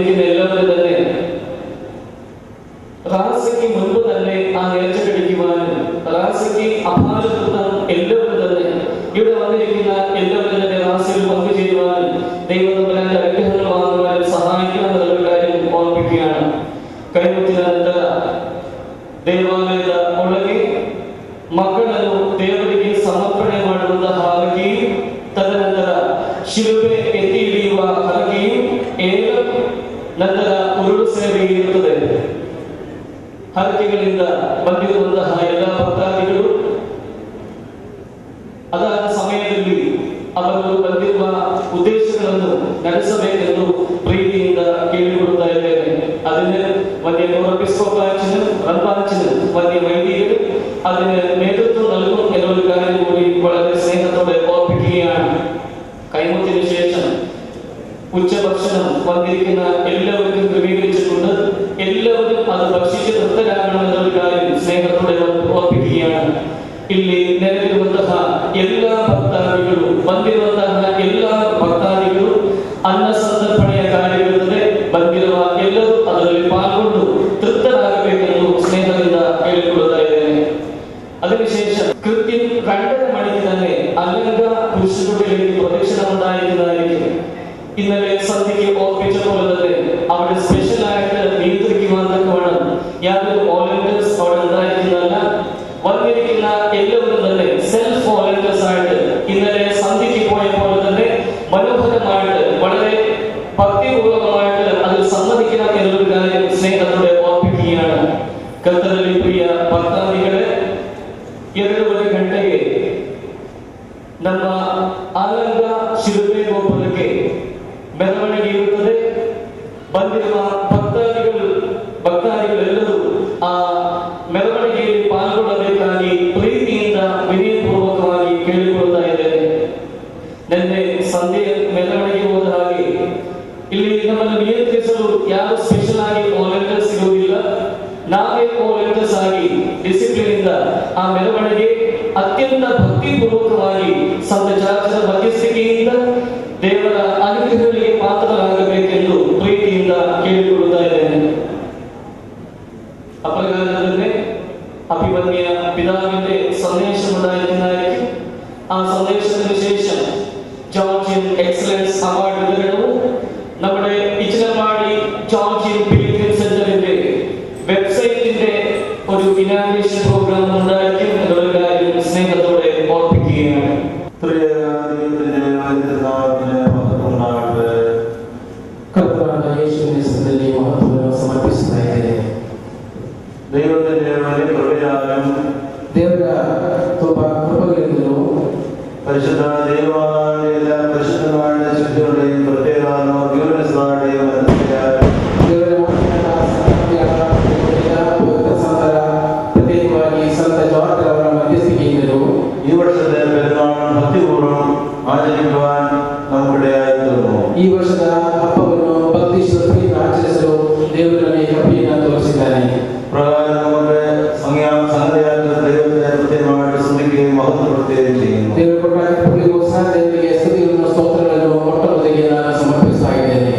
വന്നിരിക്കുന്ന എല്ലാവരും തന്നെ റാസയ്ക്ക് മുൻപ് തന്നെ ആ നേർച്ച കഴിക്കുവാനും റാസയ്ക്ക് അപാരതൃത്വം എല്ലാവരും തന്നെ ഇവിടെ വന്നിരിക്കുന്ന എല്ലാവരും തന്നെ റാസയിൽ പങ്കുചേരുവാനും ദൈവത്തിന്റെ അനുഗ്രഹങ്ങൾ വാങ്ങുവാനും സഹായിക്കണമെന്നുള്ള കാര്യം ഓർമ്മിക്കുകയാണ്. കൈമുത്തിനന്തര ದೇವಾಲಯದ ಒಳಗೆ ಮಕ್ಕಳನ್ನು ದೇವರಿಗೆ ಸಮರ್ಪಣೆ ಮಾಡುವಂತ ಹಾರಕೆಯು, ತದನಂತರ ಶಿಲುಬೆ ಎತ್ತಿ ಹಿಡಿಯುವ ಹರಕೆಯು, ನಂತರ ಉರುಳು ಸೇವೆ ಇರುತ್ತದೆ. ಹರಕೆಗಳಿಂದ ಬಂದಿರುವಂತಹ ಎಲ್ಲ ಭಕ್ತಾದಿಗಳು ಅದರ ಸಮಯದಲ್ಲಿ ಅವರು ಬಂದಿರುವ ಉದ್ದೇಶಗಳನ್ನು ನಡೆಸಬೇಕೆಂದು ಪ್ರೀತಿಯಿಂದ ಕೇಳಿಕೊಡುತ್ತಾ ಇದ್ದೇನೆ. അതിന് വലിയ എപ്പിസ്കോപ്പച്ചനും റമ്പാച്ചനും വലിയ വൈദികരും അതിന് നേതൃത്വം നൽകും എന്നൊരു കാര്യം കൂടി വളരെ സ്നേഹത്തോടെ ഓർപ്പിക്കുകയാണ്. കൈമുത്തിന് ശേഷം ഉച്ചഭക്ഷണം വന്നിരിക്കുന്ന എല്ലാവർക്കും ക്രമീകരിച്ചിട്ടുണ്ട്. എല്ലാവരും അത് ഭക്ഷിച്ച് തൃപ്തരാകണം എന്നൊരു കാര്യം സ്നേഹത്തോടെ ഓർപ്പിക്കുകയാണ്. ಇಲ್ಲಿ ನೆರೆದಿರುವಂತಹ ಎಲ್ಲ ಭಕ್ತಾದಿಗಳು ಬಂದಿರುವಂತಹ ಎಲ್ಲ ಭಕ್ತಾದಿಗಳು ಅನ್ನ ಸಂತರ್ಪಣೆಯ ಕಾರ್ಯವಿರುತ್ತದೆ. ಬಂದಿರುವ ಎಲ್ಲರೂ ಅದರಲ್ಲಿ ಪಾಲ್ಗೊಂಡು ತೃಪ್ತರಾಗಬೇಕೆಂದು ಸ್ನೇಹದಿಂದ ಹೇಳಿಕೊಳ್ಳುತ್ತಾ ಇದ್ದೇನೆ. അതിനുശേഷം കൃത്യം 2:30 മണിക്ക് തന്നെ അലങ്ക പുരുഷകുട്ടിയിലേക്ക് പ്രദക്ഷിണം ഉണ്ടായിരിക്കുന്നതായിരിക്കും. ഇന്നലെ സന്ധ്യയ്ക്ക് ഓർപ്പിച്ച പോലെ തന്നെ അവിടെ സ്പെഷ്യലായിട്ട് നിയന്ത്രിക്കുവാൻ തക്കവണ്ണം യാതൊരു വോളണ്ടിയേഴ്സ് അവിടെ ഉണ്ടായിരിക്കുന്നതല്ല. വന്നിരിക്കുന്ന എല്ലാവരും തന്നെ സെൽഫ് വോളണ്ടിയേഴ്സ് ആയിട്ട് ഇന്നലെ സന്ധ്യയ്ക്ക് പോയ പോലെ തന്നെ മനോഹരമായിട്ട് വളരെ ഭക്തിപൂർവകമായിട്ട് അതിൽ സമ്മതിക്കണം എന്നൊരു കാര്യം സ്നേഹത്തോടെ ഓർപ്പിക്കുകയാണ്. ಕರ್ತನಲ್ಲಿ ಪ್ರಿಯ ಭಕ್ತಾದಿಗಳೇ, 2:30 ಗಂಟೆಗೆ ನಮ್ಮ ಆಲಂಗ ಶಿಲುಬೆ ಗೋಪುರಕ್ಕೆ ಮೆರವಣಿಗೆ ಇರುತ್ತದೆ. ಬಂದಿರುವ ಭಕ್ತಾದಿಗಳೆಲ್ಲರೂ ಆ ಮೆರವಣಿಗೆಯಲ್ಲಿ ಪಾಲ್ಗೊಳ್ಳಬೇಕಾಗಿ ಪ್ರೀತಿಯಿಂದ ವಿನಯಪೂರ್ವಕವಾಗಿ ಕೇಳಿಕೊಳ್ತಾ ಇದ್ದೇನೆ. ನಿನ್ನೆ ಸಂಧ್ಯೆ ಮೆರವಣಿಗೆ ಹೋದ ಹಾಗೆ ಇಲ್ಲಿ ನಮ್ಮನ್ನು ನಿಯಂತ್ರಿಸಲು ಯಾರು ಸ್ಪೆಷಲ್ ಆಗಿ ವಾಲಂಟಿಯರ್ಸ್ ಇರುವುದಿಲ್ಲ. ನಾವೇ ವಾಲಂಟಿಯರ್ಸ್ ಆಗಿ ಡಿಸಿಪ್ಲಿನ್ ಇಂದ ಆ ಮೆರವಣಿಗೆ ಅತ್ಯಂತ ಭಕ್ತಿಪೂರ್ವಕವಾಗಿ ಸಂತ ಜಾರ್ಜನ ಮಧ್ಯಸ್ಥಿಕೆಯಿಂದ ದೇವರ ಅನುಗ್ರಹಗಳಿಗೆ ಪಾತ್ರರಾಗಬೇಕೆಂದು ಪ್ರೀತಿಯಿಂದ ಕೇಳಿಕೊಳ್ಳುತ್ತಾ ಇದ್ದೇನೆ. അപ്രകാരം അഭിമന്യ പിതാവിന്റെ സന്ദേശമുണ്ടായിരിക്കുന്നതായിരിക്കും. ആ സന്ദേശത്തിന് ശേഷം ജോർജിയൻ എക്സലൻസ് അവാർഡ് വിതരണവും നമ്മുടെ ഇച്ചിലമ്പാടി ജോർജിയൻ പിലിഗ്രിം സെന്ററിന്റെ വെബ്സൈറ്റിന്റെ ഒരു ഇനാഗ്രേഷൻ പ്രോഗ്രാം ഉണ്ടായിരിക്കും എന്നുള്ള കാര്യം സ്നേഹത്തോടെ ഓർപ്പിക്കുകയാണ്. ദൈവത്തിന്റെ വലിയ കൃപയാലും ದೇವರ ತುಂಬಾ ಕೃಪೆಗಳಿಂದಲೂ പരിശുദ്ധ ദൈവമായ എല്ലാ പരിശുദ്ധമായ ശുദ്ധിയുടെയും പ്രത്യേക ഗ്യൂനസ്മാരുടെയും പ്രത്യേകವಾಗಿ ಸಂತ ಜಾರ್ಜ್ ಅವರ ಮಧ್ಯಸ್ಥಿಕೆಯಿಂದಲೂ ಈ ವರ್ಷದ പെരുന്നാൾ ഭക്തിപൂർവ്വം ആചരിക്കുവാൻ നമുക്കിടയായിത്തീർന്നു. ಈ ವರ್ಷದ ಹಬ್ಬವನ್ನು ಭಕ್ತಿ ಶ್ರದ್ಧೆಯಿಂದ ಆಚರಿಸಲು ದೇವರು ನಮಗೆ ಕೃಪೆಯನ್ನು ತೋರಿಸಿದ್ದಾನೆ. പ്രകാരം നമുക്ക് സംഗതിയായിട്ട് ദൈവത്തെ കൃത്യമായിട്ട് സ്തുതിക്കുകയും മഹത്വപ്പെടുത്തുകയും ചെയ്യുന്നു. ದೇವರಿಗೆ ಸ್ತುತಿಗಳನ್ನು ಸ್ತೋತ್ರಗಳನ್ನು ಮೊಟ್ಟ ಮೊದಲಿಗೆ ನಾನು ಸಮರ್ಪಿಸ್ತಾ ಇದ್ದೇನೆ.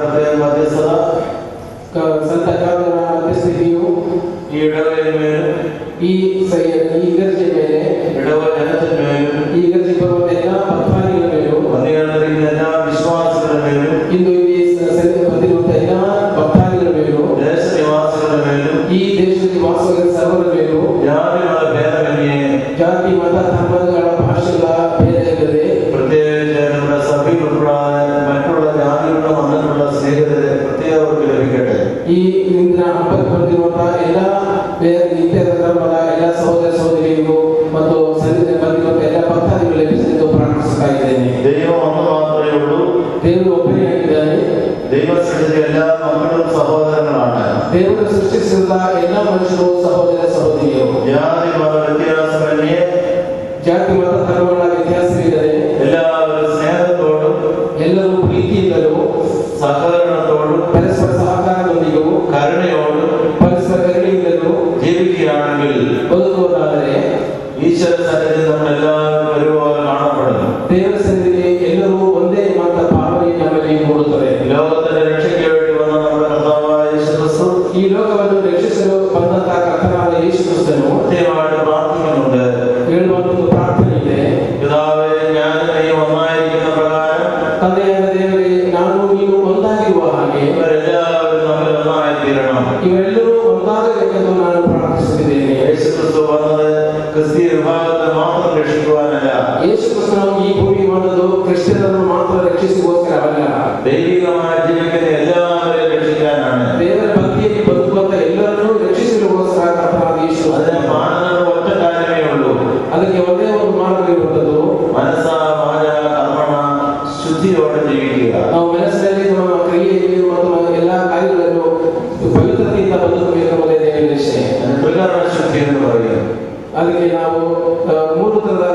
പ്രത്യേക മധ്യസ്ഥത ಸಂತ ಜಾರ್ಜರ ಮಧ್ಯಸ್ಥಿಕೆಯು ഈ ഇടവകയിന്മേലും ಈ ಗರ್ಜೆ ಮೇಲೆ ഇടവക ജനത്തിന്മേലും ಈ ಗರ್ಜೆ ಬರುವ ಎಲ್ಲ ಭಕ್ತಾದಿಗಳ ಮೇಲೂ വന്നുകേർന്നിരിക്കുന്ന എല്ലാ വിശ്വാസികളുടെ മേലും ಇಂದು ಇಲ್ಲಿ ಬಂದಿರುವಂತಹ ಎಲ್ಲ ಭಕ್ತಾದಿಗಳ ಮೇಲೂ ദേശനിവാസികളുടെ മേലും ಈ ದೇಶದಲ್ಲಿ ವಾಸವಿರುವ ಸರ್ವರ ಮೇಲೂ ജാതികളുടെ ഭേദമന്യേ ಜಾತಿ ಮತ ಧರ್ಮಗಳ ಭಾಷೆಗಳ ಭೇದವಿಲ್ಲದೆ പ്രത്യേകിച്ച് നമ്മുടെ സഭയിൽ ഉൾപ്പെടാതെ മറ്റുള്ള ജാതികളിലും വന്നിട്ടുള്ള സ്നേഹിതരെ പ്രത്യേകർക്ക് ലഭിക്കട്ടെ. ಈ ಇಂದಿನ ಹಬ್ಬಕ್ಕೆ ಬಂದಿರುವಂತಹ ಎಲ್ಲ ನಿತ್ಯ ಧರ್ಮದ ಎಲ್ಲ ಸಹೋದರ ಸಹೋದರಿಗೂ ಮತ್ತು ಬಂದಿರುವಂತಹ ಎಲ್ಲ ಭಕ್ತಾದಿಗಳು ಲಭಿಸಲೆಂದು ಪ್ರಾರ್ಥಿಸುತ್ತಾ ಇದ್ದೇನೆ. ദൈവം ഒന്ന് മാത്രമേ ഉള്ളൂ. ದೇವರು ಒಬ್ಬನೇ ಆಗಿದ್ದಾನೆ. ദൈവം സൃഷ്ടിച്ച എല്ലാ മക്കളും സഹോദരങ്ങളാണ്. ದೇವರು ಸೃಷ್ಟಿಸಿದ ಎಲ್ಲ ಮನುಷ್ಯರು ಸಹೋದರ ಸಹೋದರಿಯರು. ജാതി മത വ്യത്യാസമന്യേ ಜಾತಿ ಮತ ಧರ್ಮಗಳ ವ್ಯತ್ಯಾಸವಿಲ್ಲದೆ എല്ലാവരും സ്നേഹത്തോടും ಎಲ್ಲರೂ ಪ್ರೀತಿಯಿಂದಲೂ സഹകരണത്തോടും ಪರಸ್ಪರ ಸಹಕಾರದೊಂದಿಗೂ കരുണയോടും ಪರಸ್ಪರ ಕರುಣೆಯಿಂದಲೂ ജീവിക്കുകയാണെങ്കിൽ ಬದುಕುವುದಾದರೆ ഈശ്വര സന്നിധിയിൽ നമ്മളെല്ലാവരും ഒരുപോലെ കാണപ്പെടുന്നു. ದೇವರ ಸನ್ನಿಧಿಯಲ್ಲಿ ಎಲ್ಲರೂ ಒಂದೇ ಮಾತ್ರ ಭಾವನೆ ನಮ್ಮಲ್ಲಿ ಮೂಡುತ್ತದೆ. ലോകത്തിന്റെ ಕೃಷ್ಣನು ಈ ಭೂಮಿಗೆ ಬಂದದ್ದು ಕ್ರಿಶ್ಚಿಯನರನ್ನು ಮಾತ್ರ ರಕ್ಷಿಸಿಗೋಸ್ಕರವಲ್ಲ, ദൈവികമായി ജീവിക്കുന്ന എല്ലാവരെയും രക്ഷിക്കാനാണ്. ದೇವರ ಭಕ್ತಿಯಲ್ಲಿ ಬದುಕುವಂತ ಎಲ್ಲರನ್ನೂ ರಕ್ಷಿಸಲಿಗೋಸ್ಕರ ಕರ್ತನಾದ ಯೇಸು. അതിന് മാനദണ്ഡം ഒറ്റ കാര്യമേ ഉള്ളൂ. ಅದಕ್ಕೆ ಒಂದೇ ಒಂದು ಮಾರ್ಗವಿರುವಂತದ್ದು, മനസ്സ വാച കർമ്മണ ശുദ്ധിയോടെ ജീവിക്കുക. ನಾವು ಮನಸ್ಸಿನಲ್ಲಿ ನಮ್ಮ ಕ್ರಿಯೆಯಲ್ಲಿ ಮತ್ತು ಎಲ್ಲಾ ಕಾರ್ಯಗಳನ್ನು ಪವಿತ್ರತೆಯಿಂದ ಬದುಕಬೇಕೆಂಬುದೇ ದೇವರ ನಿಶ್ಚಯ. ത്രികരണ ശുദ്ധി എന്ന് പറയും. ಅದಕ್ಕೆ ನಾವು 3 ತರದ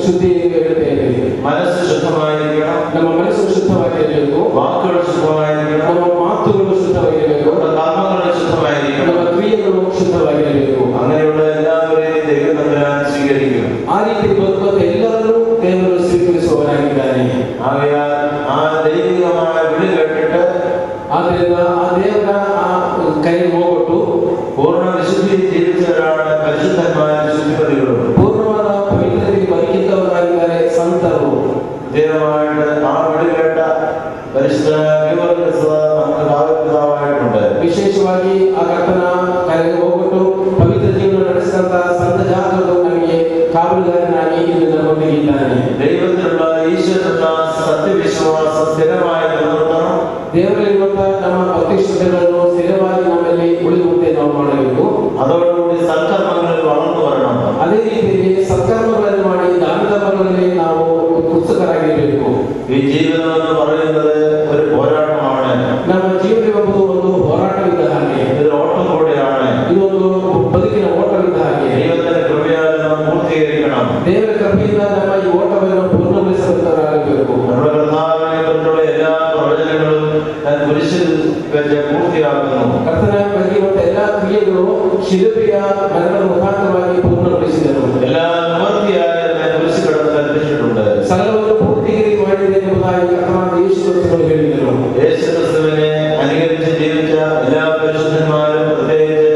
ಶುದ್ಧಿ ಹೇಳ್ತೇವೆ. മനസ്സ് ശുദ്ധമായിരിക്കണം, ನಮ್ಮ ಮನಸ್ಸು ಶುದ್ಧವಾಗಿರಬೇಕು, വാക്കുകൾ ശുദ്ധമായിരിക്കണം, ನಮ್ಮ ಮಾತುಗಳು ಶುದ್ಧವಾಗಿರಬೇಕು, കർമ്മങ്ങൾ ശുദ്ധമായിരിക്കണം. ನಮ್ಮ ಕ್ರಿಯೆಗಳು ಶುದ್ಧವಾಗಿರಬೇಕು. അങ്ങനെയുള്ള എല്ലാവരെയും ദൈവം തമ്പുരാൻ സ്വീകരിക്കും. ಆ ರೀತಿ ಬದುಕುವಂತ ಎಲ್ಲರನ್ನೂ ದೇವರು ಸ್ವೀಕರಿಸುವವನಾಗಿದ್ದಾನೆ. ആകയാൽ ആ ദൈവികമായ വിളി കേട്ടിട്ട് ಆದ್ರಿಂದ ಆ ದೇವರ ಆ ಕೈ ಹೋಗ್ಬಿಟ್ಟು പൂർണ്ണ വിശുദ്ധി ജീവിച്ചവരാണ് പരിശുദ്ധന്മാരും ശുദ്ധിപതികളും. ಪೂರ್ಣವಾದ ಪವಿತ್ರತೆಗೆ ಬದುಕಿದ್ದವರಾಗಿದ್ದಾರೆ ಸಂತರು. പ്രത്യേകമായിട്ട് ആ വിളി കേട്ട പരിശുദ്ധ നമുക്ക് ഭാവപിതാവായിട്ടുണ്ട്. ವಿಶೇಷವಾಗಿ ಆ ಕರ್ತನ ಕೈಗೆ ಹೋಗ್ಬಿಟ್ಟು ಪವಿತ್ರ ಜೀವನ ನಡೆಸಿದಂತ ಸಂತ ಜಾತಕರು ನಮಗೆ ಕಾವಲುಗಾರನಾಗಿ ಇಲ್ಲಿ ನಮ್ಮೊಂದಿಗೆ ಇದ್ದಾನೆ. ദൈവത്തിലുള്ള ഈശ്വരനുള്ള സത്യവിശ്വാസം സ്ഥിരമായി നിലനിർത്തണം. ದೇವರಲ್ಲಿರುವಂತಹ ನಮ್ಮ ಭಕ್ತಿಶ್ರದ್ಧೆಗಳನ್ನು ಸ್ಥಿರವಾಗಿ ನಮ್ಮಲ್ಲಿ ಉಳಿಯುವಂತೆ ನಾವು ಮಾಡಬೇಕು. അതോടുകൂടി സൽക്കർമ്മങ്ങളിൽ വളർന്നു വരണം. ಅದೇ ರೀತಿಯಲ್ಲಿ ಸತ್ಕರ್ಮಗಳನ್ನು ಮಾಡಿ ದಾನ ಧರ್ಮಗಳಲ್ಲಿ ನಾವು ಉತ್ಸುಕರಾಗಿರಬೇಕು. ഈ ജീവിതം എന്ന് പറയുന്നത് ഒരു പോരാട്ടമാണ്. ನಮ್ಮ ಜೀವನವೆಂಬುದು ಒಂದು ಹೋರಾಟವಿದ್ದ ಹಾಗೆ, ഇതൊരു ഓട്ടം കൂടെയാണ്. ಇದೊಂದು ಬದುಕಿನ ಓಟವಿದ್ದ ಹಾಗೆ. ദൈവത്തിന്റെ കൃപയാൽ നാം പൂർത്തീകരിക്കണം. ದೇವರ ಕೃಪೆಯಿಂದ ನಮ್ಮ ಈ ಓಟವನ್ನು ಪೂರ್ಣಗೊಳಿಸಬೇಕಾಗಬೇಕು. നമ്മുടെ കർത്താവിനെ കുറിച്ചുള്ള എല്ലാ പ്രവചനങ്ങളും ഞാൻ കുരിശിൽ വെച്ച് പൂർത്തിയാക്കുന്നു. ಕರ್ತನ ಬಗ್ಗೆ ಮತ್ತು ಎಲ್ಲಾ ಕ್ರಿಯೆಗಳು ಶಿಲುಬೆಯ ಮರಣದ ಮುಖಾಂತರವಾಗಿ ಪೂರ್ಣಗೊಳಿಸಿದರು. എല്ലാ നിവൃത്തിയായ ഞാൻ കുരിശ് കിടന്ന് കൽപ്പിച്ചിട്ടുണ്ട്. ಸಕಲವನ್ನು ಪೂರ್ತಿಗಿರಿ ಮಾಡಿದೆ ಎಂಬುದಾಗಿ ಕರ್ತನಾದ ಯೇಸು ಕ್ರಿಸ್ತನು ಹೇಳಿದರು. യേശു ക്രിസ്തുവിനെ അനുകരിച്ച് ജീവിച്ച എല്ലാ പരിശുദ്ധന്മാരും പ്രത്യേകിച്ച്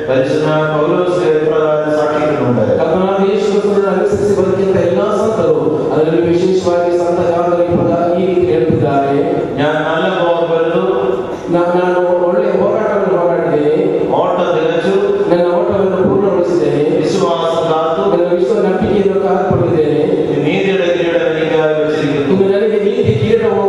പരിശുദ്ധനായ പൗലോസ് ഇപ്രകാരം സാക്ഷിക്കുന്നുണ്ട്. ಕರ್ತನಾದ ಯೇಸು ಕ್ರಿಸ್ತನನ್ನು ಅನುಸರಿಸಿ ಬದುಕಿದ ಎಲ್ಲಾ ಸಂತರು, ಅದರಲ್ಲಿ ವಿಶೇಷವಾಗಿ ಸಂತ ಜಾನರು ಈ ರೀತಿ ಹೇಳ್ತಿದ್ದಾರೆ, ഞാൻ നല്ല പോർ പൊരുതു, ನಾನು ಒಳ್ಳೆಯ ಹೋರಾಟವನ್ನು ಹೋರಾಡಿದ್ದೇನೆ, ഓട്ടം തികച്ചു, ನನ್ನ ಓಟವನ್ನು ಪೂರ್ಣಗೊಳಿಸಿದ್ದೇನೆ, വിശ്വാസം കാത്തു, ನನ್ನ ವಿಶ್ವ ನಂಬಿಕೆಯನ್ನು ಕಾಪಾಡಿದ್ದೇನೆ, നീതിയുടെ കിരീടം എനിക്കായി വെച്ചിരിക്കുന്നു. ಇನ್ನು ನನಗೆ ನೀತಿ ಕಿರೀಟವು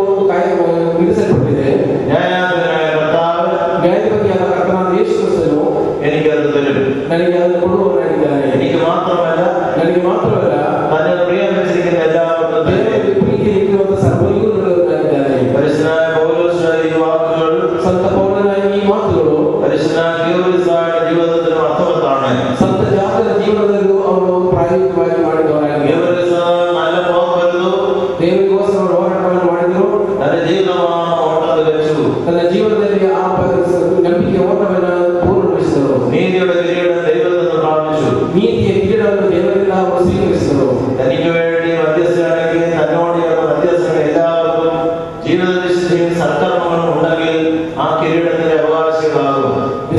ವಿಧಿಸಲ್ಪಟ್ಟಿದೆ. ന്യായാധിപനായ കർത്താവ് ನ್ಯಾಯಾಧಿಪತಿಯಾದ ಕರ್ತನಾದ ಯೇಸು ಕ್ರಿಸ್ತನು എനിക്കത് തരും. ನನಗೆ ಅದನ್ನು ಕೊಡುವವನಾಗಿದ್ದಾನೆ. എനിക്ക് മാത്രമല്ല, ನನಗೆ ಮಾತ್ರವಲ್ಲ, തന്നെ പ്രിയം വെച്ചിരിക്കുന്ന എല്ലാവർക്കും ದೇವರಿಗೆ ಪ್ರೀತಿ ಇಟ್ಟಿರುವಂತಹ ಸರ್ವರಿಗೂ ನೀಡುವವನಾಗಿದ್ದಾನೆ. പരിശുദ്ധനായ പൗലോസ് ഈ വാക്കുകൾ ಸಂತ ಪೌಲನ ಈ ಮಾತುಗಳು പരിശുദ്ധനായ ഗീവർഗീസായുടെ ജീവിതത്തിനും അർത്ഥവത്താണ്. ಸಂತ ಜಾತರ ಜೀವನದಲ್ಲೂ ಅವರು ಪ್ರಾಯೋಗಿಕವಾಗಿ ಮಾಡಿದವರಾಗಿದ್ದಾರೆ. ഗീവർഗീസ് നല്ല പോർ പൊരുതു, ದೇವರಿಗೋಸ್ಕರ ಹೋರಾಟವನ್ನು ಮಾಡಿದರು, തന്റെ ജീവിതമാണ് ഓട്ടം തികച്ചു, ತನ್ನ ಜೀವನದಲ್ಲಿ ಆ ನಂಬಿಕೆ ಓಟವನ್ನು ಪೂರ್ಣಗೊಳಿಸಿದರು. നീതിയുടെ കിരീടം ദൈവത്തിൽ നിന്ന് പ്രാപിച്ചു. ನೀತಿಯ ಕಿರೀಟವನ್ನು ದೇವರಿಂದ ಅವರು ಸ್ವೀಕರಿಸಿದರು. തനിക്ക് വേണ്ടി മധ്യസ്ഥയാണെങ്കിൽ തന്നോട് ചേർന്ന മധ്യസ്ഥന് എല്ലാവർക്കും ജീവിത വിശുദ്ധിയും സൽക്കർമ്മങ്ങളും ഉണ്ടെങ്കിൽ ആ കിരീടത്തിന്റെ അവകാശികളാകും.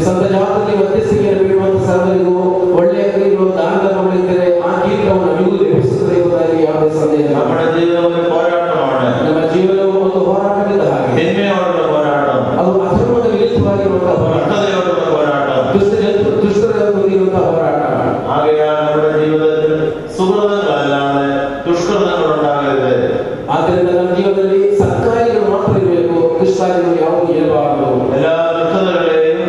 ಸಂತ ಜಾತದಲ್ಲಿ ಮಧ್ಯಸ್ಥಿಕೆಯನ್ನು ಬೀಳುವಂತ ಸರ್ವರಿಗೂ ಒಳ್ಳೆಯ ಕ್ರಿಯೆಗಳು ದಾನ ಧರ್ಮಗಳಿದ್ದರೆ ಆ ಕಿರೀಟವನ್ನು ನಮಗೂ ಲಭಿಸುತ್ತದೆ ಎಂಬುದಾಗಿ ಯಾವುದೇ ಸಂದೇಹ ಇಲ್ಲ. നമ്മുടെ ജീവിതം ഒരു പോരാട്ടമാണ്. ನಮ್ಮ ಜೀವನವು ಒಂದು ಹೋರಾಟವಿದ್ದ ಹಾಗೆ, തിന്മയോടുള്ള പോരാട്ടം, ಅದು ಅಧರ್ಮದ ವಿರುದ್ಧವಾಗಿರುವಂತಹ ಹೋರಾಟ, ഭക്തതയോടുള്ള പോരാട്ടം. ದುಷ್ಟರ ಹೊಂದಿರುವಂತಹ ಹೋರಾಟ. ആകയാൽ നമ്മുടെ ജീവിതത്തിൽ സുഹൃതങ്ങളല്ലാതെ ദുഷ്കൃതങ്ങൾ ഉണ്ടാകരുത്. ಆದ್ದರಿಂದ ನಮ್ಮ ಜೀವನದಲ್ಲಿ ಸತ್ಕಾರ್ಯಗಳು ಮಾತ್ರ ಇರಬೇಕು, ದುಷ್ಕಾರ್ಯಗಳು ಯಾವುದೂ ಇರಬಾರದು. എല്ലാ ദുഃഖതകളെയും,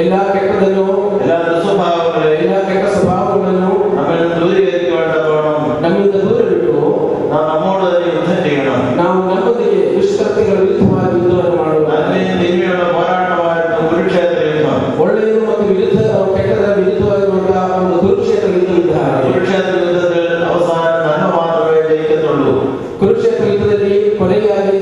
ಎಲ್ಲಾ ಕೆಟ್ಟದನ್ನು, എല്ലാ ദുസ്വഭാവങ്ങളെയും ಎಲ್ಲಾ ಕೆಟ್ಟ ಸ್ವಭಾವಗಳನ್ನು നമ്മൾ ദൂരീകരിക്കേണ്ടതോണം ನಮ್ಮಿಂದ ದೂರವಿಟ್ಟು നാം നമ്മോട് തന്നെ യുദ്ധം ചെയ്യണം. ನಾವು ನಮ್ಮೊಂದಿಗೆ ದುಷ್ಕೃತ್ಯಗಳ ವಿರುದ್ಧವಾಗಿ ಯುದ್ಧವನ್ನು ಮಾಡುವುದು. നന്മയും തിന്മയുള്ള പോരാട്ടമായിരുന്നു കുരുക്ഷേത്ര യുദ്ധം. ಒಳ್ಳೆಯದು ಮತ್ತು ಕೆಟ್ಟದ ವಿರುದ್ಧವಾಗಿರುವಂತಹ ಒಂದು ಕುರುಕ್ಷೇತ್ರ ಯುದ್ಧವಿದ್ದ ಹಾಗೆ. കുരുക്ഷേത്ര യുദ്ധത്തിൽ അവസാനം നന്മ മാത്രമേ ജയിക്കത്തുള്ളൂ. ಕುರುಕ್ಷೇತ್ರ ಯುದ್ಧದಲ್ಲಿ ಕೊನೆಗಾಗಿ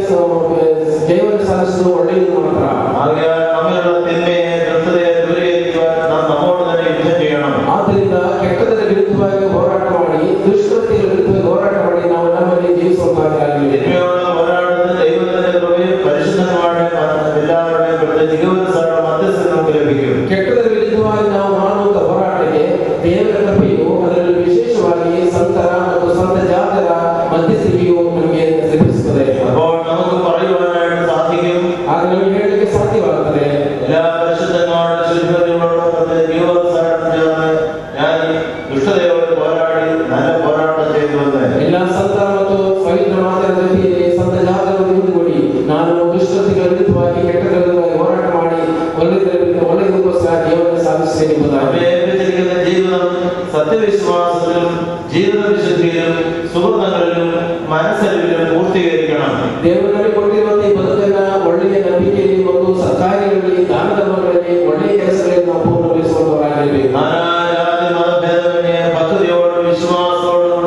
ಜಯವನ್ನು ಸಾಧಿಸುವುದು ಒಳ್ಳೆಯದು ಮಾತ್ರ. ആകയാൽ നമ്മളുടെ തിന്മയെ ദുഷ്ടതയെ ദൂരീകരിക്കുവാൻ നാം നമ്മോട് തന്നെ യുദ്ധം ചെയ്യണം. ಆದ್ದರಿಂದ ಕೆಟ್ಟದರ ವಿರುದ್ಧವಾಗಿ ಹೋರಾಟ ಮಾಡಿ, ದುಷ್ಕೃತ್ಯಗಳ ವಿರುದ್ಧವಾಗಿ ಹೋರಾಟ ಮಾಡಿ ನಾವು ನಮ್ಮಲ್ಲಿ ಜೀವಿಸುವಂತಾಗಲಿ. തിന്മയോട് പോരാടുന്ന ദൈവത്തിന്റെ കൃപയും പരിശുദ്ധന്മാരുടെ എല്ലാവരുടെയും ജീവിതസാരുടെ മധ്യസ്ഥ നമുക്ക് ലഭിക്കും. ಕೆಟ್ಟದರ ವಿರುದ್ಧವಾಗಿ ನಾವು ಮಾಡುವಂತ ಹೋರಾಟಕ್ಕೆ ದೇವರ ಕೃಪೆಯು, ಅದರಲ್ಲಿ ವಿಶೇಷವಾಗಿ ಸಂತರ ಮತ್ತು ಸಂತ ಜಾತರ ಮಧ್ಯಸ್ಥಿಕೆಯು ನಮಗೆ ಲಭಿಸುತ್ತದೆ. അപ്പോൾ നമുക്ക് പറയുവാനായിട്ട് സാധിക്കും, ಆಗ ನಮಗೆ ಹೇಳಲಿಕ್ಕೆ ಸಾಧ್ಯವಾಗುತ್ತದೆ, എല്ലാ പരിശുദ്ധന്മാരുടെ ശുദ്ധിയോട് ജീവിതസാരം ചേർന്ന് ഞാൻ ദുഷ്ടതയോട് പോരാടി നല്ല പോരാട്ടം ചെയ്തുവെന്ന്. ಎಲ್ಲ ಸಂತರ ಮತ್ತು ದೇವರ ಜೊತೆಯಲ್ಲಿ ಸಂತ ಜಾಗರೂಕತೆ ಕೂಡಿ ನಾನು ದುಷ್ಟತೆಗಳ ವಿರುದ್ಧವಾಗಿ ಕೆಟ್ಟಗಳ ವಿರುದ್ಧವಾಗಿ ಹೋರಾಟ ಮಾಡಿ ಒಳ್ಳೆಯದಕ್ಕೋಸ್ಕರ ದೇವರನ್ನು ಸಾಧಿಸುತ್ತೇನೆ ಎಂಬುದಾಗಿ ജീവിതം സത്യവിശ്വാസത്തിലും ജീവിത വിശുദ്ധിയിലും സുഹൃത്തുക്കളിലും മനസ്സറിവിലും പൂർത്തീകരിക്കണം. ದೇವರಲ್ಲಿ ಕೊಟ್ಟಿರುವಂತಹ ಬದುಕನ್ನ ಒಳ್ಳೆಯ ನಂಬಿಕೆಯಲ್ಲಿ ಮತ್ತು ಸರ್ಕಾರಗಳಲ್ಲಿ ದಾನ ಧರ್ಮಗಳಲ್ಲಿ ಒಳ್ಳೆಯ ಕೆಲಸಗಳನ್ನು ನಾವು ಪೂರ್ಣಗೊಳಿಸುವವರಾಗಿರಬೇಕು. നാനാജാതി മതഭേദമന്യേ ഭക്തിയോടും വിശ്വാസത്തോടും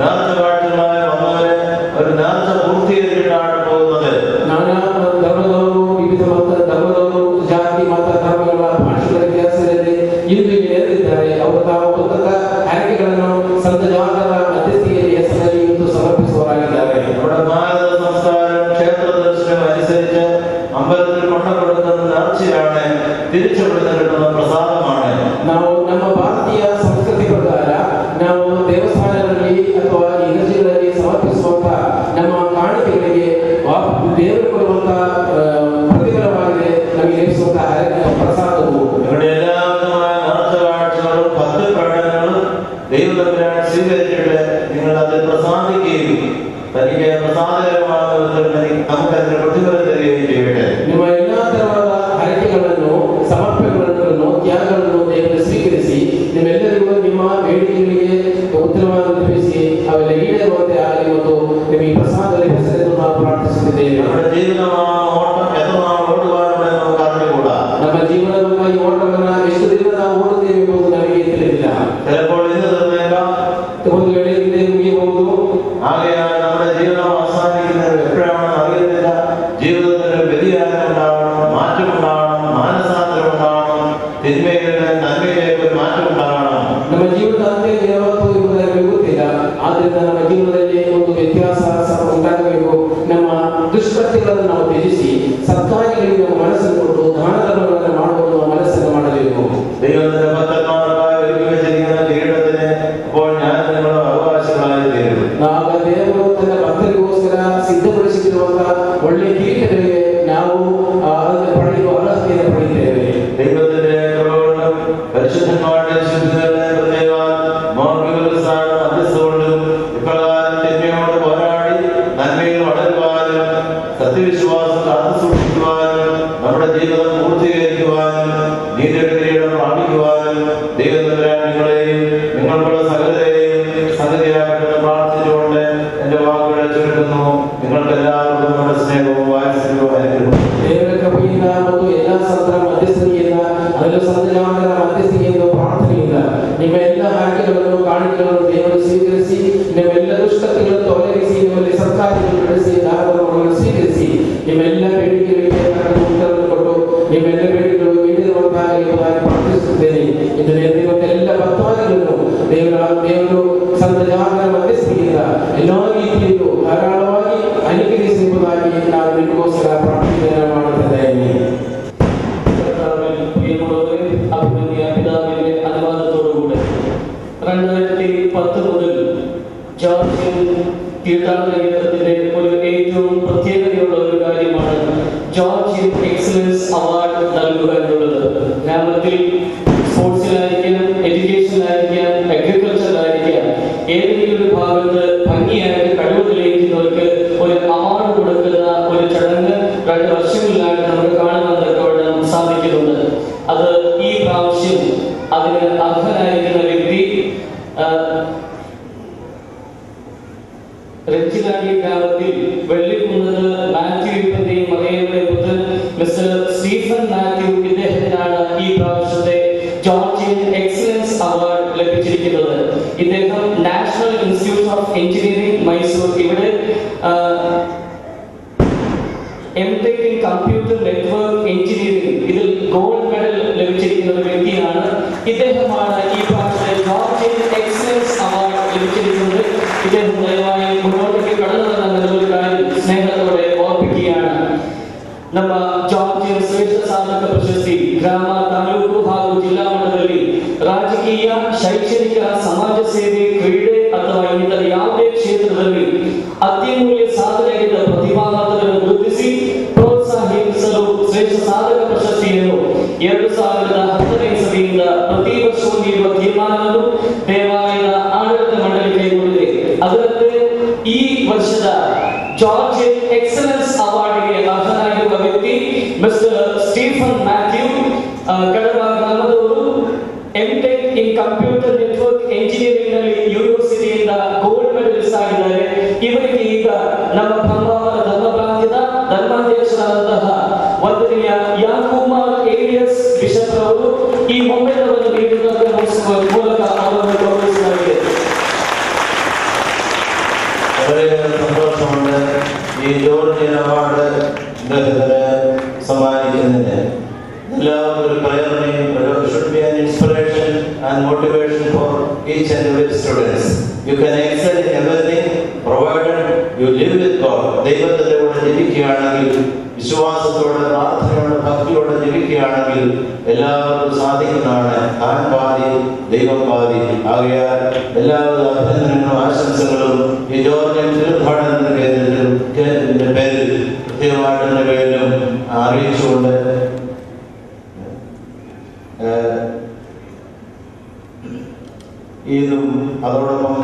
നേർച്ചപാട്ടുകളായി വന്നവരെ ഒരു നേർച്ച പൂർത്തീകരിച്ചിട്ടാണ് പോകുന്നത്. ನಾನಾ ಧರ್ಮದವರು ವಿವಿಧ ಮತ ಧರ್ಮದವರು ಜಾತಿ ಮತ ಧರ್ಮಗಳ ಭಾಷೆಗಳ ವ್ಯತ್ಯಾಸವಿದೆ ಇಂದು ನೆರೆದಿದ್ದಾರೆ. ಅವರು ತಾವು ಬಂದ ಆಯ್ಕೆಗಳನ್ನು ಸಂತ ಜಾಗರ ಮಧ್ಯಸ್ಥಿಕೆಯಲ್ಲಿ ಹೆಸರಲ್ಲಿ ಇಂದು ಸಮರ್ಪಿಸುವವರಾಗಿದ್ದಾರೆ. നമ്മുടെ ഭാരത സംസ്കാരം ക്ഷേത്ര ദർശനം അനുസരിച്ച് അമ്പലത്തിൽ കൊണ്ടുകൊടുക്കുന്ന നേർച്ചയാണ് തിരിച്ചുവിടുന്ന കിട്ടുന്ന പ്രസാദമാണ്. ನಾವು ನಮ್ಮ ಭಾರತೀಯ ಸಂಸ್ಕೃತಿ ಪ್ರಕಾರ ನಾವು ದೇವಸ್ಥಾನಗಳಲ್ಲಿ ಅಥವಾ ಇಗರ್ಜಿಗಳಲ್ಲಿ ಸಮರ್ಪಿಸುವಂತಹ ನಮ್ಮ ಕಾಣಿಕೆಗಳಿಗೆ ದೇವರು ಕೊಡುವಂತಹ പ്രതിഫലമാಗಿದೆ ನಮಗೆ ಲಭಿಸುವಂತಹ ಪ್ರಸಾದವು. ഇവിടെ എല്ലാവിധമായ നേർച്ചകാഴ്ചകളും ഭക്തി പ്രകടനങ്ങളും ദൈവതമ്പുരാൻ സ്വീകരിച്ചിട്ട് നിങ്ങൾ അതിൽ പ്രസാദിക്കുകയും തനിക്ക് പ്രസാദകരമാകുന്നതിൽ നമുക്ക് അതിന് പ്രതിഫലം തരികയും ചെയ്യട്ടെ. ನಿಮ್ಮ ಎಲ್ಲಾ ತರವಾದ ಹರಕೆಗಳನ್ನು ಸಮರ್ಪಣೆಗಳನ್ನು ತ್ಯಾಗಗಳನ್ನು ದೇವರು ಸ್ವೀಕರಿಸಿ ನಿಮ್ಮೆಲ್ಲರಿಗೂ ನಿಮ್ಮ ಬೇಡಿಕೆಗಳಿಗೆ ಉತ್ತರವನ್ನು ಲಭಿಸಿ ಅವೆಲ್ಲ ಈಡೇರುವಂತೆ ಆಗಲಿ ಮತ್ತು ನಿಮಗೆ ಪ್ರಸಾದ ಲಭಿಸಲೆಂದು ನಾವು ಪ್ರಾರ್ಥಿಸುತ್ತಿದ್ದೇವೆ. നമ്മുടെ ജീവിതം ഓട്ടം എത്ര നാൾ ഓടുവാനുണ്ടെന്ന് നമുക്ക് അറിഞ്ഞുകൂടാ. ನಮ್ಮ ಜೀವನದ ಈ ಓಟವನ್ನು ಎಷ್ಟು ದಿನ ನಾವು ಓಡುತ್ತೇವೆ ಎಂಬುದು ನಮಗೆ ತಿಳಿದಿಲ್ಲ. ചിലപ്പോൾ ഇന്ന് തീർന്നേക്കാം, ಒಂದು ವೇಳೆ ಹಿಂದೆ ಮುಗಿಯಬಹುದು. ആകയാൽ നമ്മുടെ ജീവിതം അവസാനിക്കുന്നത് എപ്പോഴാണെന്ന് അറിയുന്നില്ല. ജീവിതത്തിൽ വ്യതിയാനം ഉണ്ടാവണം, മാറ്റം ഉണ്ടാവണം, മാനസാന്തരം ഉണ്ടാവണം, തിന്മയിൽ നിന്ന് നന്മയിലേക്ക് ഒരു മാറ്റം ഉണ്ടാവണം. ನಮ್ಮ ಜೀವನದ ಅಂತ್ಯ ಯಾವತ್ತೂ ಎಂಬುದನ್ನು ನಮಗೆ ಗೊತ್ತಿಲ್ಲ. ಆದ್ದರಿಂದ ನಮ್ಮ ಜೀವನದಲ್ಲಿ ಒಂದು ವ್ಯತ್ಯಾಸ ಉಂಟಾಗಬೇಕು. ನಮ್ಮ ದುಷ್ಕೃತ್ಯಗಳನ್ನು ನಾವು ತ್ಯಜಿಸಿ ಸತ್ಕಾರ್ಯಗಳಿಗೆ ನಮ್ಮ ಮನಸ್ಸನ್ನು ಕೊಟ್ಟು ದಾನ ಧರ್ಮಗಳನ್ನು ಮಾಡುವುದು ಮನಸ್ಸನ್ನು ಮಾಡಬೇಕು. ദൈവത്തിന്റെ ഭക്തന്മാർക്കായി ഒരുക്കി വെച്ചിരിക്കുന്ന കിരീടത്തിന് അപ്പോൾ ഞാൻ നിങ്ങളുടെ അവകാശങ്ങളായി തീരും. ಆಗ ದೇವರು ತನ್ನ ಭಕ್ತರಿಗೋಸ್ಕರ ಸಿದ್ಧಪಡಿಸಿರುವಂತಹ ಒಳ್ಳೆಯ ಕಿರೀಟಗಳಿಗೆ ನಾವು ಅದನ್ನು ಪಡೆಯುವ ಅರ್ಹತೆಯನ್ನು ಪಡೆಯುತ್ತೇವೆ. ദൈവത്തിന്റെ കൃപകൊണ്ടും പരിശുദ്ധന്മാരുടെ ശുദ്ധികളെ പ്രത്യേകം മധ്യസ്ഥകൊണ്ടും ഇപ്രകാരം തിന്മയോട് പോരാടി നന്മയിൽ വളരുവാനും സത്യവിശ്വാസം കാത്തു സൂക്ഷിക്കുവാനും നമ്മുടെ ജീവിതം പൂർത്തീകരിക്കുവാനും നീതിയുടെ കിരീടം പ്രാപിക്കുവാനും ദൈവതമ്പുരാൻ നിങ്ങളെയും നിങ്ങളുടെ സകലരെയും സംഗതിയാകട്ടെ പ്രാർത്ഥിച്ചുകൊണ്ട് എന്റെ വാക്കുകളെ ചുരുക്കുന്നു. നിങ്ങൾക്ക് എല്ലാവർക്കും നമ്മുടെ സ്നേഹവും വാത്സല്യവും അനുഗ്രഹവും ದೇವರ ಕೃಪೆಯಿಂದ ಮತ್ತು ಎಲ್ಲಾ ಸಂತರ ಮಧ್ಯಸ್ಥಿಕೆಯಿಂದ ಅದರಲ್ಲೂ ಸಂತ ಜಾಗರ ಮಧ್ಯಸ್ಥಿಕೆಯಿಂದ ಪ್ರಾರ್ಥನೆಯಿಂದ ನಿಮ್ಮ ಎಲ್ಲ ಆಯ್ಕೆಗಳನ್ನು ಕಾಣಿಕೆಗಳನ್ನು ದೇವರು ಸ್ವೀಕರಿಸಿ ನಿಮ್ಮೆಲ್ಲ ದುಷ್ಟತೆಗಳನ್ನು ತೊಲಗಿಸಿ ನಿಮ್ಮಲ್ಲಿ ಸರ್ಕಾರವನ್ನು ನಡೆಸಿ ದಾನವನ್ನು ಸ್ವೀಕರಿಸಿ ನಿಮ್ಮೆಲ್ಲ ಬೇಡಿಕೆಗಳಿಗೆ ಉತ್ತರವನ್ನು ಕೊಟ್ಟು ನಿಮ್ಮೆಲ್ಲ ಬೇಡಿಕೆಗಳು ಈಡೇರುವಂತಹ ಎಂಬುದಾಗಿ ಪ್ರಾರ್ಥಿಸುತ್ತೇನೆ. ಇದು ನೆರವೇರುವಂತಹ ಎಲ್ಲ ಭಕ್ತಾದಿಗಳನ್ನು ದೇವರು ಸಂತ ಜಾಗರ ಮಧ್ಯಸ್ಥಿಕೆಯಿಂದ ಎಲ್ಲಾ ರೀತಿಯಲ್ಲೂ ಧಾರಾಳವಾಗಿ ಅನುಗ್ರಹಿಸುವುದಾಗಿ ನಾನು ನಿಮಗೋಸ್ಕರ ಪ್ರಾರ್ಥನೆಯನ್ನು ಮಾಡುತ್ತಿದ್ದೇನೆ. അഭിമന്യ പിതാവിന്റെ അനുവാദത്തോടുകൂടെ 2010 മുതൽ ജോർജിയൻ തീർത്ഥാടന കേന്ദ്രത്തിന്റെ ഒരു ഏറ്റവും പ്രത്യേകതയുള്ള ഒരു കാര്യമാണ് ജോർജിയൻ എക്സലൻസ് അവാർഡ് നൽകുക എന്നുള്ളത്. ഗ്രാമത്തിൽ സ്പോർട്സിലായിരിക്കാം, എഡ്യൂക്കേഷനിലായിരിക്കാം, അഗ്രികൾച്ചറിലായിരിക്കാം, ഏതെങ്കിലും ഒരു ഭാഗത്ത് ഭംഗിയായിട്ട് കഴിവ് തെളിയിക്കുന്നവർക്ക് ഒരു അവാർഡ് കൊടുക്കുന്ന ഒരു ചടങ്ങ് 2 വർഷങ്ങളിലായിട്ട് നമുക്ക് കാണുവാൻ സാധിക്കുന്നുണ്ട്. അത് ഈ പ്രാവശ്യം അതിന് അർഹനായിരിക്കുന്ന വ്യക്തി രഞ്ജിലാടി ഗ്രാമത്തിൽ വെള്ളിക്കുന്നത്ത് മാത്യു ഇപ്പന്റെയും മറിയയുടെ പുത്രൻ മിസ്റ്റർ സ്റ്റീഫൻ മാത്യു, ഇദ്ദേഹത്തിനാണ് ഈ പ്രാവശ്യത്തെ ജോർജിയൻ എക്സലൻസ് അവാർഡ് ലഭിച്ചിരിക്കുന്നത്. ഇദ്ദേഹം national institute of engineering Mysore ഇവിടെ MTech in computer network engineering ഇതിൽ ഗോൾഡ് മെഡൽ ലഭിച്ചിരിക്കുന്ന ഒരു വ്യക്തിയാണ്. ഇദ്ദേഹമാണ് ഈ പ്രാവശ്യത്തെ ജോർജിയൻ എക്സലൻസ് അവാർഡ് ലഭിച്ചിരിക്കുന്നത്. ഇദ്ദേഹം ദയവായി മുന്നോട്ടേക്ക് കടന്നു വന്ന കാര്യം സ്നേഹത്തോടെ ഓർപ്പിക്കുകയാണ്. ನಮ್ಮ ಜಾರ್ಜಿಯನ್ ಶ್ರೇಷ್ಠ ಸಾಧಕ ಪ್ರಶಸ್ತಿ ಗ್ರಾಮ, ತಾಲೂಕು ಹಾಗೂ ಜಿಲ್ಲಾ ಮಟ್ಟದಲ್ಲಿ ರಾಜಕೀಯ, ಶೈಕ್ಷಣಿಕ, ಸಮಾಜ ಸೇವೆ, ಕ್ರೀಡೆ ಅಥವಾ ಇನ್ನಿತರ ಯಾವುದೇ ಕ್ಷೇತ್ರದಲ್ಲಿ ಅತ್ಯಮೂಲ್ಯ ಸಾಧನೆಗಿದ್ದ ಪ್ರತಿಭಾವಂತರನ್ನು ಗುರುತಿಸಿ ಪ್ರೋತ್ಸಾಹಿಸಲು ಶ್ರೇಷ್ಠ ಸಾಧಕ ಪ್ರಶಸ್ತಿಯನ್ನು 2010ನೇ ಇಸವಿಯಿಂದ ಪ್ರತಿ ವರ್ಷವೂ ನೀಡುವ ತೀರ್ಮಾನವನ್ನು ದೇವಾಲಯದ ಆಡಳಿತ ಮಂಡಳಿ ಕೈಗೊಂಡಿದೆ. ಅದರಂತೆ ಈ ವರ್ಷದ ಜಾರ್ಜಿಯನ್ ಎಕ್ಸಲೆನ್ಸ್ ಅವಾರ್ಡ್ಗೆ ಅರ್ಹನಾಗಿರುವ ವ್ಯಕ್ತಿ ಮಿಸ್ಟರ್ ಸ್ಟೀಫನ್ ಮ್ಯಾಥ್ಯೂ ಕಡಬ ಗ್ರಾಮದವರು. MTech in computer network engineering ನಲ್ಲಿ ಯೂನಿವರ್ಸಿಟಿಯಿಂದ ಗೋಲ್ಡ್ ಮೆಡಲಿಸ್ಟ್ ಆಗಿದ್ದಾರೆ. ಇವರಿಗೆ ಈಗ ನಮ್ಮ ಬ್ರಹ್ಮಾವರ ಧರ್ಮ ಪ್ರಾಂತ್ಯದ ಧರ್ಮಾಧ್ಯಕ್ಷರಾದಂತಹ ವಂದನೀಯ ಯಾಕೂಮಾರ್ ಏಲಿಯಸ್ ಬಿಷಪ್ ಅವರು ಈ ಮೊಮೆಂಟವನ್ನು ನೀಡುವ ಮೂಲಕ ಅವರನ್ನು ಗೌರವಿಸಲಾಗಿದೆ. വളരെ സന്തോഷമുണ്ട് ഈ ജോർജിയൻ അവാർഡ് ഇദ്ദേഹത്തിന് സമ്മാനിക്കുന്നതിന്. എല്ലാവർക്കും ഒരു പ്രേരണയും should be an inspiration and motivation for each and every students. You can excel in everything provided you live with God. ദൈവത്തിന്റെ കൂടെ ജീവിക്കുകയാണെങ്കിൽ, വിശ്വാസത്തോടെ പ്രാർത്ഥനയോടെ ഭക്തിയോടെ ജീവിക്കുകയാണെങ്കിൽ എല്ലാവർക്കും സാധിക്കുന്നതാണ്. താൻ പാതി ദൈവം പാതി. ആകയാൽ എല്ലാവിധ അഭിനന്ദനങ്ങളും ആശംസകളും ഈ ജോർജിയൻ തീർത്ഥാടന കേന്ദ്രത്തിന്റെ പേരിൽ കൃത്യമായിട്ടെന്റെ പേരിലും അറിയിച്ചുകൊണ്ട് ഇതും അതോടൊപ്പം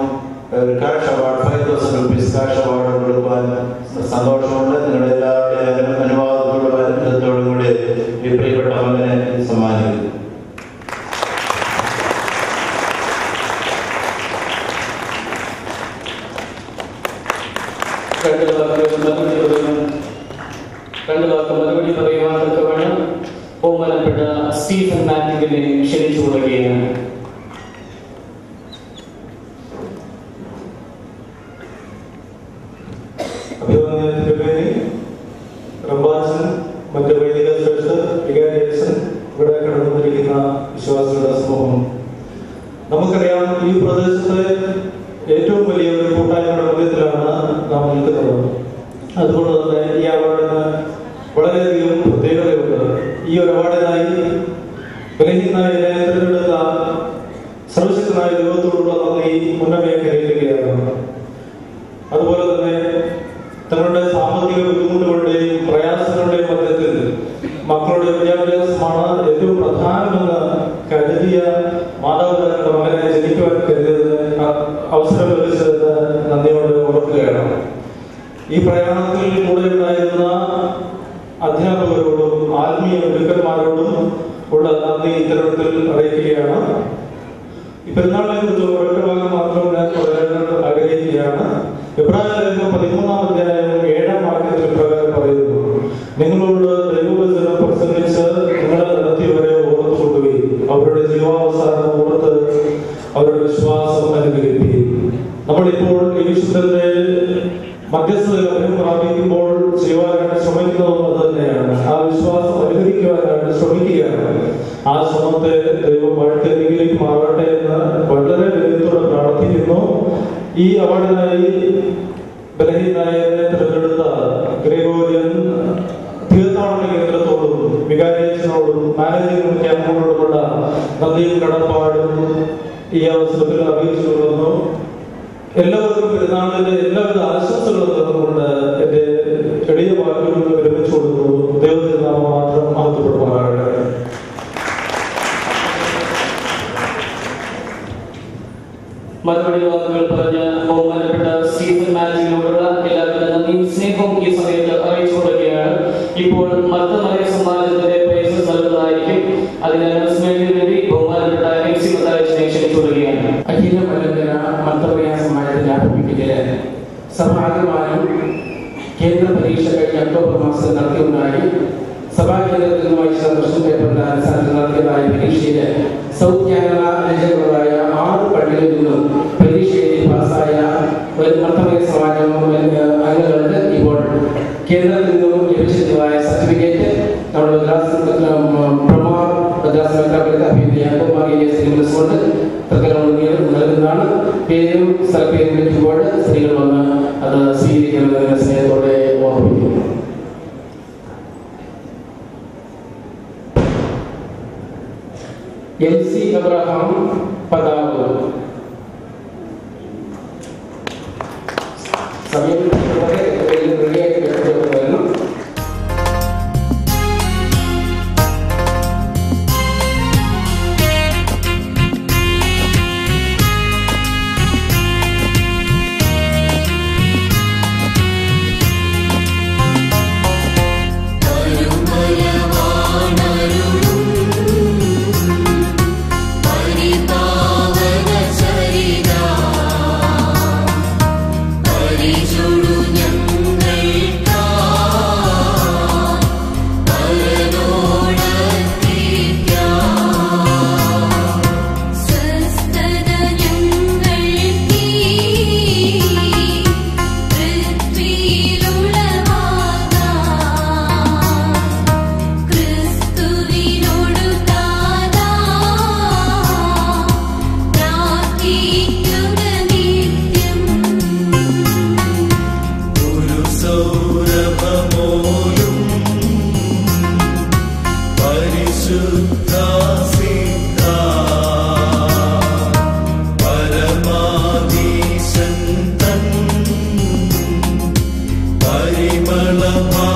ഒരു cash award 5,000 rupees cash award കൊടുക്കുവാൻ സന്തോഷമുണ്ട്. നിങ്ങളുടെ എല്ലാവരുടെയും അനുവാദത്തോടും അനുഗ്രഹത്തോടും കൂടി ഈ പ്രിയപ്പെട്ട മകനെ സമ്മാനിക്കുന്നു. മറുപടി പറയുവാൻ തക്കവണ്ണം ബഹുമാനപ്പെട്ട സ്റ്റീഫൻ മാത്യുവിനെ ക്ഷണിച്ചു കൊടുക്കുകയാണ്. മറ്റ് വൈദിക ശ്രേഷ്ഠർ, വികാരിയച്ഛൻ, ഇവിടെ കടന്നുവന്നിരിക്കുന്ന വിശ്വാസികളുടെ സമൂഹം, നമുക്കറിയാം ഈ പ്രദേശത്തെ ഏറ്റവും വലിയ ഒരു കൂട്ടായ്മയുടെ മധ്യത്തിലാണ് നാം നിൽക്കുന്നത്. അതുകൊണ്ട് തന്നെ ഈ അവാർഡിന് വളരെയധികം പ്രത്യേകതയുണ്ട്. ഈ ഒരു അവാർഡിനായി ബലഹീനനായ തിരഞ്ഞെടുത്ത സർവശക്തനായ ദൈവത്തോടുള്ള നന്ദി മുന്നമേ കരുതുകയാണ്. അതുപോലെ തന്നെ തങ്ങളുടെ സാമ്പത്തിക ബുദ്ധിമുട്ടുകളുടെയും പ്രയാസങ്ങളുടെയും മധ്യത്തിൽ മക്കളുടെ വിദ്യാഭ്യാസമാണ് ഏറ്റവും പ്രധാനമെന്ന് കരുതിയ മാതാപിതാക്കളുടെ മകനെ ജനിക്കുവാൻ കരുതിയതിന് അവസരം ലഭിച്ചത് നന്ദിയോട് ഓർക്കുകയാണ്. ഈ പ്രയാണത്തിൽ കൂടെ ഉണ്ടായിരുന്ന അധ്യാപകരോടും ആത്മീയ ഗുരുക്കന്മാരോടും ഉള്ള നന്ദി ഇത്തരത്തിൽ അറിയിക്കുകയാണ്. ഈ പെരുന്നാളിനെ കുറിച്ച് ഒരൊറ്റ ഭാഗം മാത്രം ഞാൻ പറയാൻ ആഗ്രഹിക്കുകയാണ്. എബ്രായലേഖനം 13-ാം അധ്യായം 7-ാം വാക്യത്തിൽ പ്രകാരം പറയുന്നു, നിങ്ങളോട് ദൈവവചനം പ്രസംഗിച്ച് നിങ്ങളെ നടത്തിയവരെ ഓർത്തുകൊള്ളുകയും അവരുടെ ജീവാവസാനം ഓർത്ത് അവരുടെ വിശ്വാസം അനുകരിക്കുകയും. നമ്മളിപ്പോൾ ഈ വിശുദ്ധന്റെ മധ്യസ്ഥതയിൽ അഭയം പ്രാപിക്കുമ്പോൾ ചെയ്യുവാനായിട്ട് ശ്രമിക്കുന്നതും അത് തന്നെയാണ്. ആ വിശ്വാസം അനുകരിക്കുവാനായിട്ട് ശ്രമിക്കുകയാണ്. ആ ശ്രമത്തെ ദൈവം വാഴ്ത്തരികിലേക്ക് മാറട്ടെ എന്ന് വളരെ വിനയത്തോടെ പ്രാർത്ഥിക്കുന്നു. ഈ അവാർഡിനായി ബലഹീനായ തിരഞ്ഞെടുത്ത ഗ്രിഗോറിയൻ തീർത്ഥാടന കേന്ദ്രത്തോടും വികാരിയച്ഛനോടും മാനേജിംഗ് ക്യാമ്പുകളോടുമുള്ള നന്ദിയും കടപ്പാടും ഈ അവസരത്തിൽ അറിയിച്ചുകൊള്ളുന്നു. എല്ലാവർക്കും പെരുന്നാളിന്റെ എല്ലാവിധ ആശംസകളും തന്നുകൊണ്ട് എന്റെ എളിയ വാക്കുകൾ വിരമിച്ചു കൊടുക്കുന്നു. ദൈവത്തിന്റെ നാമം മാത്രം മഹത്വപ്പെടുമാറാകട്ടെ. മറുപടി വാക്കുകൾ പറഞ്ഞ ബഹുമാനപ്പെട്ട സ്റ്റീഫൻ മാത്യുവിനോടുള്ള എല്ലാവിധ നന്ദിയും സ്നേഹവും ഈ സമയത്ത് അറിയിച്ചു കൊടുക്കുകയാണ്. ഇപ്പോൾ മർത്തമറിയ സമാജത്തിന്റെ പ്രൈസ് നൽകുന്നതായിരിക്കും. അതിന് അനൗൺസ്മെന്റിന് വേണ്ടി ബഹുമാനപ്പെട്ട MC മത്തായിയെ ക്ഷണിച്ചു കൊടുക്കുകയാണ്. അഖില മലങ്കര മർത്തമറിയ സമാജത്തിന്റെ ആഭിമുഖ്യത്തില് സമാഗമാനം കേന്ദ്ര പരീക്ഷ കഴിഞ്ഞ ഒക്ടോബർ മാസം നടത്തിയുണ്ടായി. സഭാ കേന്ദ്രത്തിൽ നിന്ന് വായിച്ച ക്വസ്റ്റ്യൻ പേപ്പറിന്റെ അടിസ്ഥാനത്തിൽ നടത്തിയതായ പരീക്ഷയില് സൗത്ത് കേരള രചനകളായ 6 പള്ളികളിൽ നിന്നും പരീക്ഷ എഴുതി പാസ്സായ ഒരു മർത്തമറിയ സമാജം അംഗങ്ങൾക്ക് ഇപ്പോൾ കേന്ദ്രത്തിൽ നിന്നും ലഭിച്ചിട്ടുള്ളതായ സർട്ടിഫിക്കറ്റ് നമ്മുടെ മദ്രാസ് പ്രമാർ മദ്രാസ് കൊണ്ട് നൽകുന്നതാണ്. പേരും സ്ഥലപ്പേരും ലഭിക്കുമ്പോൾ സ്ത്രീകൾ വന്ന് അത് സ്വീകരിക്കുന്നതിന് സ്നേഹത്തോടെ ഓർമ്മിക്കുന്നു. LC അബ്രഹാം പതാവ് സമയം റെഡിയാക്കി വരുന്നു. പരിമളമാ